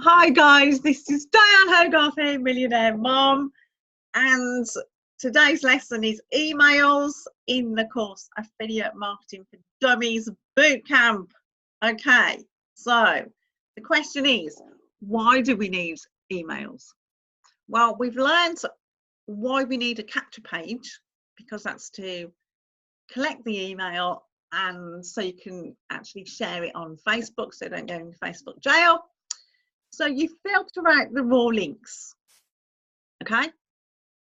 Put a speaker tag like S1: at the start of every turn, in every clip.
S1: Hi guys, this is Diane Hogarth here, Millionaire Mom, and today's lesson is emails in the course Affiliate Marketing for Dummies Bootcamp. Okay, so the question is, why do we need emails? Well, we've learned why we need a capture page, because that's to collect the email and so you can actually share it on Facebook so don't go into Facebook jail. So you filter out the raw links, okay?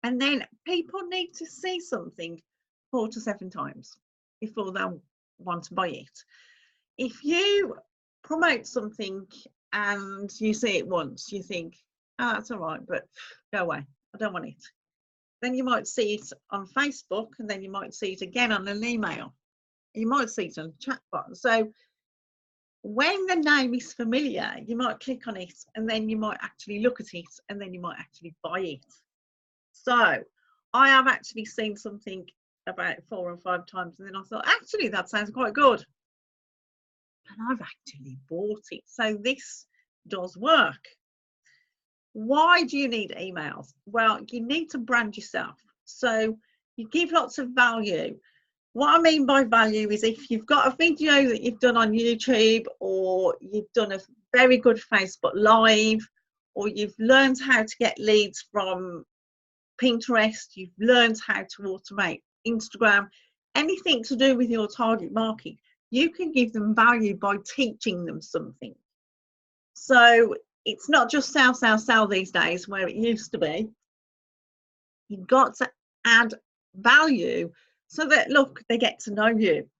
S1: And then people need to see something 4 to 7 times before they'll want to buy it. If you promote something and you see it once, you think, oh, that's all right, but go away, I don't want it. Then you might see it on Facebook, and then you might see it again on an email. You might see it on a chat box. So when the name is familiar, you might click on it and then you might actually look at it and then you might actually buy it. So I have actually seen something about 4 or 5 times and then I thought, actually, that sounds quite good. And I've actually bought it. So this does work. Why do you need emails? Well, you need to brand yourself. So you give lots of value. What I mean by value is if you've got a video that you've done on YouTube, or you've done a very good Facebook Live, or you've learned how to get leads from Pinterest, you've learned how to automate Instagram, anything to do with your target market, you can give them value by teaching them something. So it's not just sell, sell, sell these days where it used to be. You've got to add value so that, look, they get to know you.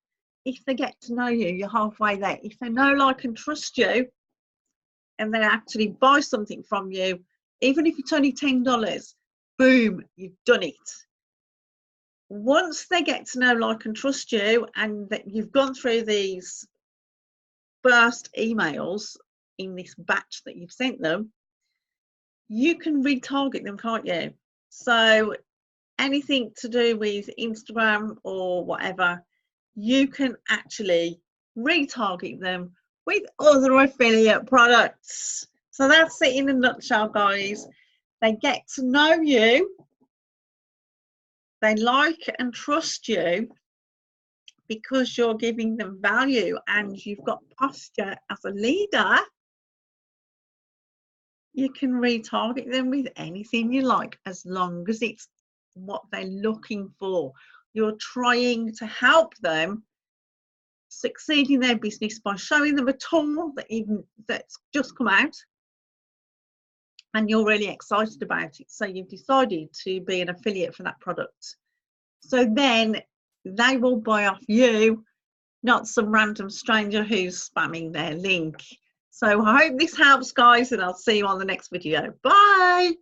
S1: If they get to know you, you're halfway there. If they know, like, and trust you, and they actually buy something from you, even if it's only $10, boom, you've done it. Once they get to know, like, and trust you, and that you've gone through these burst emails in this batch that you've sent them, you can retarget them, can't you? So anything to do with Instagram or whatever, you can actually retarget them with other affiliate products. So that's it in a nutshell, guys. They get to know you, they like and trust you because you're giving them value and you've got posture as a leader. You can retarget them with anything you like, as long as it's what they're looking for. You're trying to help them succeed in their business by showing them a tool that's just come out and you're really excited about it, so you've decided to be an affiliate for that product. So then they will buy off you, not some random stranger who's spamming their link. So I hope this helps, guys, and I'll see you on the next video. Bye.